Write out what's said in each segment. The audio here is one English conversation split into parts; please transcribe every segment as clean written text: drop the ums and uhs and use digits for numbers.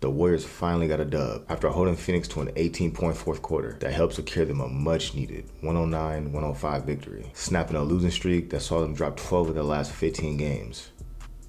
The Warriors finally got a dub after holding Phoenix to an 18-point fourth quarter that helped secure them a much-needed 109-105 victory, snapping a losing streak that saw them drop 12 of their last 15 games.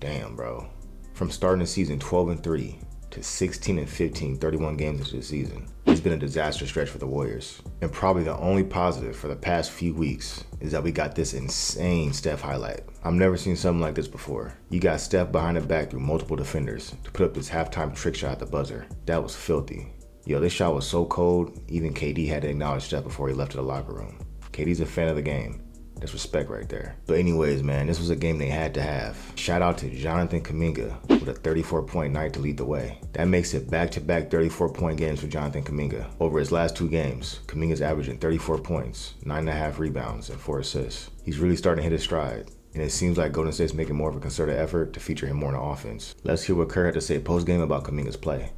Damn, bro. From starting the season 12-3 to 16-15, 31 games into the season, it's been a disaster stretch for the Warriors. And probably the only positive for the past few weeks is that we got this insane Steph highlight. I've never seen something like this before. You got Steph behind the back through multiple defenders to put up this halftime trick shot at the buzzer. That was filthy. Yo, this shot was so cold, even KD had to acknowledge Steph before he left to the locker room. KD's a fan of the game. That's respect right there. But anyways, man, this was a game they had to have. Shout out to Jonathan Kuminga with a 34-point night to lead the way. That makes it back-to-back 34-point games for Jonathan Kuminga. Over his last 2 games, Kuminga's averaging 34 points, 9.5 rebounds, and 4 assists. He's really starting to hit his stride, and it seems like Golden State's making more of a concerted effort to feature him more in the offense. Let's hear what Kerr had to say post-game about Kuminga's play.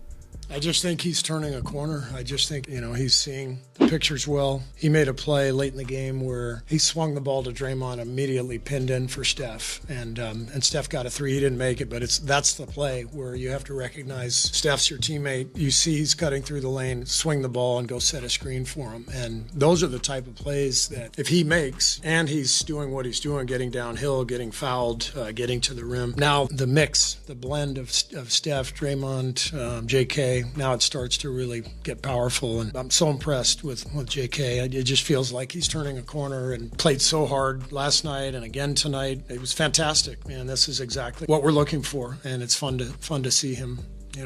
I just think he's turning a corner. I just think, he's seeing the pictures well. He made a play late in the game where he swung the ball to Draymond, immediately pinned in for Steph. And Steph got a 3. He didn't make it, but that's the play where you have to recognize Steph's your teammate. You see he's cutting through the lane, swing the ball and go set a screen for him. And those are the type of plays that if he makes and he's doing what he's doing, getting downhill, getting fouled, getting to the rim. Now the mix, the blend of Steph, Draymond, JK, now it starts to really get powerful, and I'm so impressed with JK. It just feels like he's turning a corner and played so hard last night and again tonight. It was fantastic, man. This is exactly what we're looking for, and it's fun to see him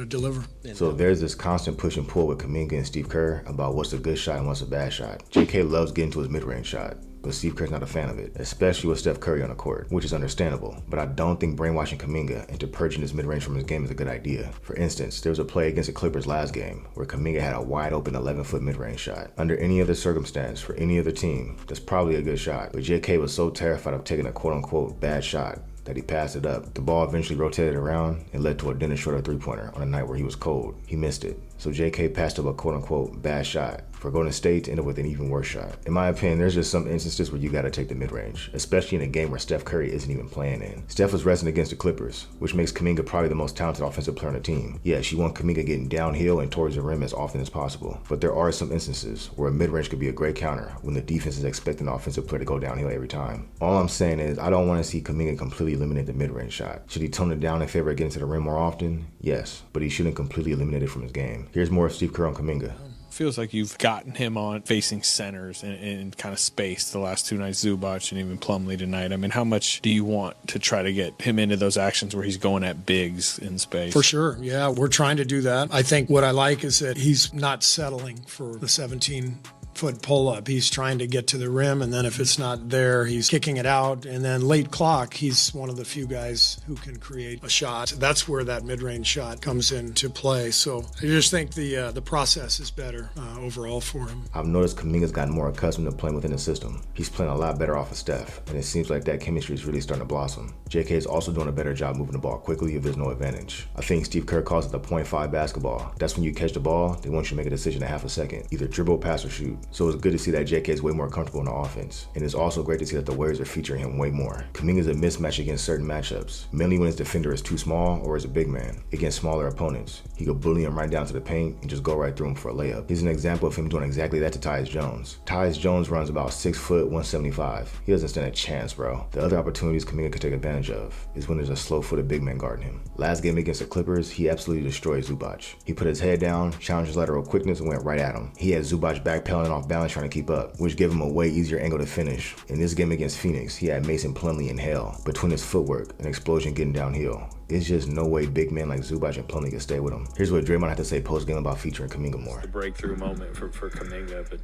deliver. So there's this constant push and pull with Kuminga and Steve Kerr about what's a good shot and what's a bad shot. JK loves getting to his mid-range shot, but Steve Kerr's not a fan of it, especially with Steph Curry on the court, which is understandable. But I don't think brainwashing Kuminga into purging his mid-range from his game is a good idea. For instance, there was a play against the Clippers last game where Kuminga had a wide-open 11-foot mid-range shot. Under any other circumstance, for any other team, that's probably a good shot. But JK was so terrified of taking a quote-unquote bad shot that he passed it up. The ball eventually rotated around and led to a Dennis Schroder 3-pointer on a night where he was cold. He missed it. So JK passed up a quote-unquote bad shot for Golden State to end up with an even worse shot. In my opinion, there's just some instances where you gotta take the mid-range, especially in a game where Steph Curry isn't even playing in. Steph was resting against the Clippers, which makes Kuminga probably the most talented offensive player on the team. Yes, you want Kuminga getting downhill and towards the rim as often as possible, but there are some instances where a mid-range could be a great counter when the defense is expecting the offensive player to go downhill every time. All I'm saying is I don't want to see Kuminga completely eliminate the mid-range shot. Should he tone it down in favor of getting to the rim more often? Yes, but he shouldn't completely eliminate it from his game. Here's more of Steve Kerr on Kuminga. Feels like you've gotten him on facing centers in kind of space the last 2 nights, Zubac and even Plumlee tonight. I mean, how much do you want to try to get him into those actions where he's going at bigs in space? For sure, yeah, we're trying to do that. I think what I like is that he's not settling for the 17-foot pull-up. He's trying to get to the rim, and then if it's not there, he's kicking it out. And then late clock, he's one of the few guys who can create a shot. That's where that mid-range shot comes into play. So I just think the process is better overall for him. I've noticed Kuminga's gotten more accustomed to playing within the system. He's playing a lot better off of Steph, and it seems like that chemistry is really starting to blossom. JK is also doing a better job moving the ball quickly if there's no advantage. I think Steve Kerr calls it the .5 basketball. That's when you catch the ball, they want you to make a decision in half a second, either dribble, pass, or shoot. So it's good to see that JK is way more comfortable in the offense, and it's also great to see that the Warriors are featuring him way more. Kuminga's a mismatch against certain matchups, mainly when his defender is too small or is a big man. Against smaller opponents, he could bully him right down to the paint and just go right through him for a layup. Here's an example of him doing exactly that to Tyus Jones. Tyus Jones runs about 6 foot, 175. He doesn't stand a chance, bro. The other opportunities Kuminga could take advantage of is when there's a slow-footed big man guarding him. Last game against the Clippers, he absolutely destroyed Zubac. He put his head down, challenged his lateral quickness, and went right at him. He had Zubac backpedaling off balance trying to keep up, which gave him a way easier angle to finish. In this game against Phoenix, he had Mason Plumlee in hell. Between his footwork and explosion getting downhill, it's just no way big men like Zubac and Plumlee can stay with him. Here's what Draymond had to say post-game about featuring Kuminga more. The breakthrough moment for Kuminga, but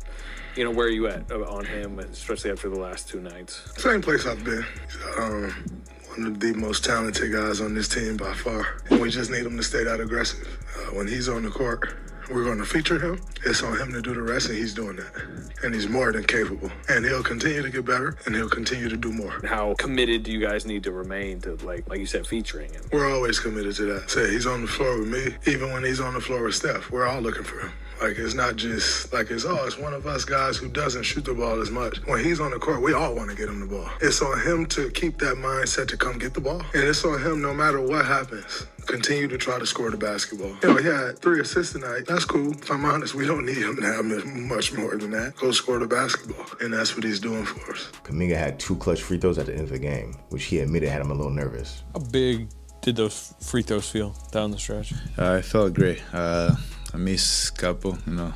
where are you at on him, especially after the last 2 nights? Same place I've been. One of the most talented guys on this team by far. And we just need him to stay that aggressive. When he's on the court, we're going to feature him. It's on him to do the rest, and he's doing that. And he's more than capable. And he'll continue to get better, and he'll continue to do more. How committed do you guys need to remain to, like you said, featuring him? We're always committed to that. Say he's on the floor with me, even when he's on the floor with Steph. We're all looking for him. Like, it's not just like it's one of us guys who doesn't shoot the ball as much. When he's on the court, we all want to get him the ball. It's on him to keep that mindset to come get the ball. And it's on him, no matter what happens, Continue to try to score the basketball. You know, he had 3 assists tonight. That's cool. If I'm honest, we don't need him to have much more than that. Go score the basketball. And that's what he's doing for us. Kuminga had 2 clutch free throws at the end of the game, which he admitted had him a little nervous. How big did those free throws feel down the stretch? It felt great. I missed a couple, you know.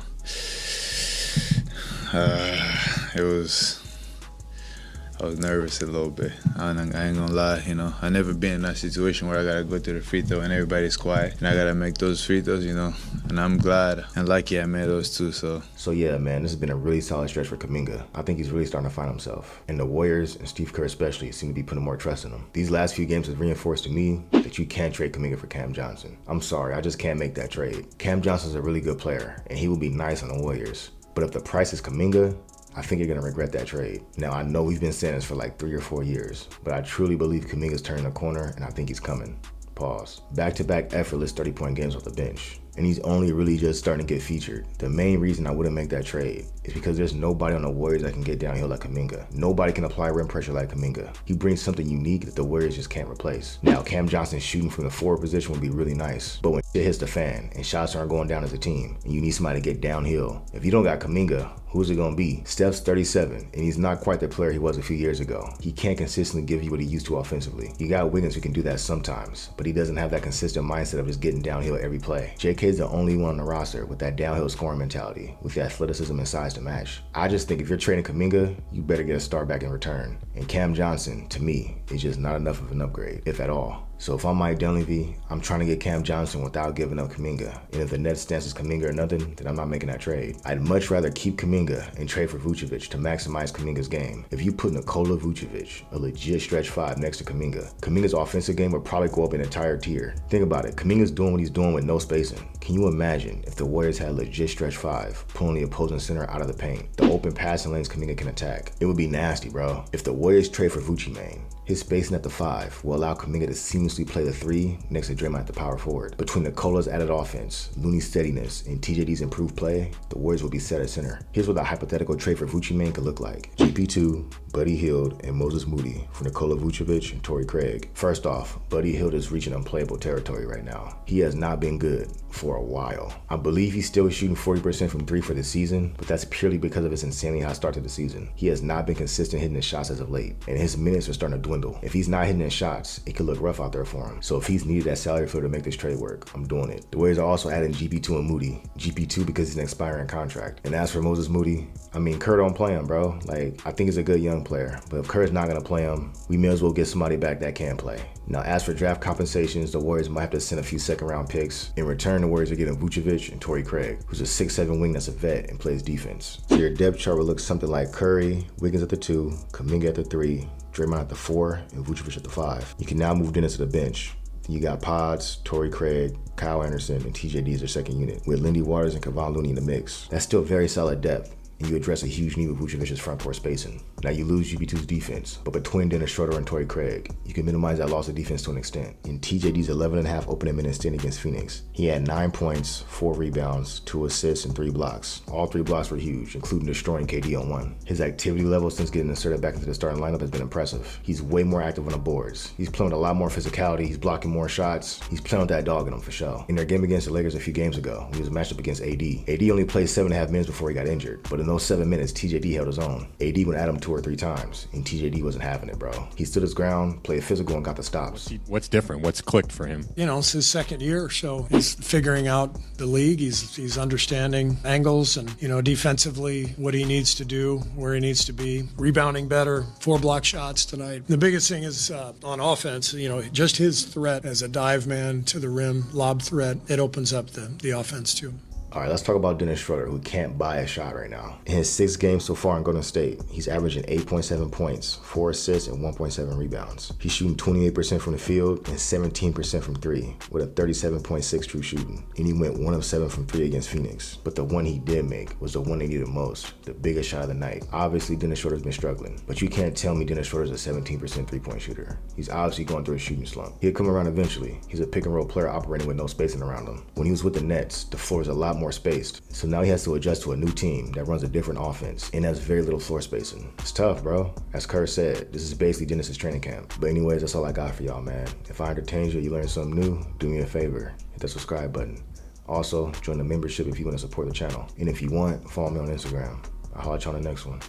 I was nervous a little bit. I ain't gonna lie, you know. I never been in that situation where I gotta go to the free throw and everybody's quiet and I gotta make those free throws, you know. And I'm glad and lucky I made those too. So yeah, man, this has been a really solid stretch for Kuminga. I think he's really starting to find himself. And the Warriors, and Steve Kerr especially, seem to be putting more trust in him. These last few games have reinforced to me that you can't trade Kuminga for Cam Johnson. I'm sorry, I just can't make that trade. Cam Johnson's a really good player, and he will be nice on the Warriors. But if the price is Kuminga, I think you're gonna regret that trade. Now, I know we've been saying this for like 3 or 4 years, but I truly believe Kuminga's turning the corner, and I think he's coming. Pause. Back-to-back effortless 30-point games off the bench. And he's only really just starting to get featured. The main reason I wouldn't make that trade is because there's nobody on the Warriors that can get downhill like Kuminga. Nobody can apply rim pressure like Kuminga. He brings something unique that the Warriors just can't replace. Now, Cam Johnson shooting from the forward position would be really nice, but when shit hits the fan and shots aren't going down as a team, and you need somebody to get downhill, if you don't got Kuminga, who's it gonna be? Steph's 37, and he's not quite the player he was a few years ago. He can't consistently give you what he used to offensively. You got Wiggins who can do that sometimes, but he doesn't have that consistent mindset of just getting downhill every play. JK's the only one on the roster with that downhill scoring mentality, with the athleticism and size to match. I just think if you're trading Kuminga, you better get a star back in return. And Cam Johnson, to me, is just not enough of an upgrade, if at all. So if I'm Mike Dunleavy, I'm trying to get Cam Johnson without giving up Kuminga. And if the Nets stance is Kuminga or nothing, then I'm not making that trade. I'd much rather keep Kuminga and trade for Vucevic to maximize Kuminga's game. If you put Nikola Vucevic, a legit stretch 5 next to Kuminga's offensive game would probably go up an entire tier. Think about it, Kuminga's doing what he's doing with no spacing. Can you imagine if the Warriors had a legit stretch 5, pulling the opposing center out of the paint? The open passing lanes Kuminga can attack. It would be nasty, bro. If the Warriors trade for Vucevic, his spacing at the 5 will allow Kuminga to seamlessly play the 3 next to Draymond at the power forward. Between Nikola's added offense, Looney's steadiness, and TJD's improved play, the Warriors will be set at center. Here's what a hypothetical trade for Vucevic could look like. GP2, Buddy Hield, and Moses Moody for Nikola Vucevic and Torrey Craig. First off, Buddy Hield is reaching unplayable territory right now. He has not been good for a while. I believe he's still shooting 40% from 3 for the season, but that's purely because of his insanely hot start to the season. He has not been consistent hitting his shots as of late, and his minutes are starting to dwindle. If he's not hitting his shots, it could look rough out there for him. So if he's needed that salary filler to make this trade work, I'm doing it. The Warriors are also adding GP2 and Moody. GP2 because he's an expiring contract. And as for Moses Moody, I mean, Kerr don't play him, bro. Like, I think he's a good young player, but if Kerr's not gonna play him, we may as well get somebody back that can play. Now, as for draft compensations, the Warriors might have to send a few second-round picks. In return, the Warriors are getting Vucevic and Torrey Craig, who's a 6'7" wing that's a vet and plays defense. So your depth chart will look something like Curry, Wiggins at the 2, Kuminga at the 3, Draymond at the 4, and Vucevic at the 5. You can now move Dennis to the bench. You got Pods, Torrey Craig, Kyle Anderson, and TJD as their second unit, with Lindy Waters and Kevon Looney in the mix. That's still very solid depth, and you address a huge need with Vucevic's front court spacing. Now you lose GP2's defense, but between Dennis Schroder and Torrey Craig, you can minimize that loss of defense to an extent. In TJD's 11.5 opening minute stint against Phoenix, he had 9 points, 4 rebounds, 2 assists, and 3 blocks. All 3 blocks were huge, including destroying KD on 1. His activity level since getting inserted back into the starting lineup has been impressive. He's way more active on the boards. He's playing with a lot more physicality, he's blocking more shots, he's playing with that dog in him for sure. In their game against the Lakers a few games ago, he was matched up against AD. AD only played 7.5 minutes before he got injured, but in those 7 minutes, TJD held his own. AD went at him 2 or 3 times, and TJD wasn't having it, bro. He stood his ground, played physical, and got the stops. What's different? What's clicked for him? You know, it's his second year, so he's figuring out the league. He's understanding angles and, you know, defensively what he needs to do, where he needs to be, rebounding better, 4 block shots tonight. The biggest thing is on offense, you know, just his threat as a dive man to the rim, lob threat, it opens up the offense too. All right, let's talk about Dennis Schroder, who can't buy a shot right now. In his 6 games so far in Golden State, he's averaging 8.7 points, 4 assists, and 1.7 rebounds. He's shooting 28% from the field and 17% from 3, with a 37.6 true shooting. And he went 1 of 7 from 3 against Phoenix. But the one he did make was the one they needed most, the biggest shot of the night. Obviously, Dennis Schroder's been struggling, but you can't tell me Dennis Schroder's a 17% three-point shooter. He's obviously going through a shooting slump. He'll come around eventually. He's a pick-and-roll player operating with no spacing around him. When he was with the Nets, the floor is a lot more spaced. So now he has to adjust to a new team that runs a different offense and has very little floor spacing. It's tough, bro. As Kerr said, this is basically Genesis training camp. But anyways, that's all I got for y'all, man. If I entertained you, you learned something new, do me a favor, hit that subscribe button. Also, join the membership if you want to support the channel. And if you want, follow me on Instagram. I'll holler at you on the next one.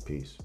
Peace.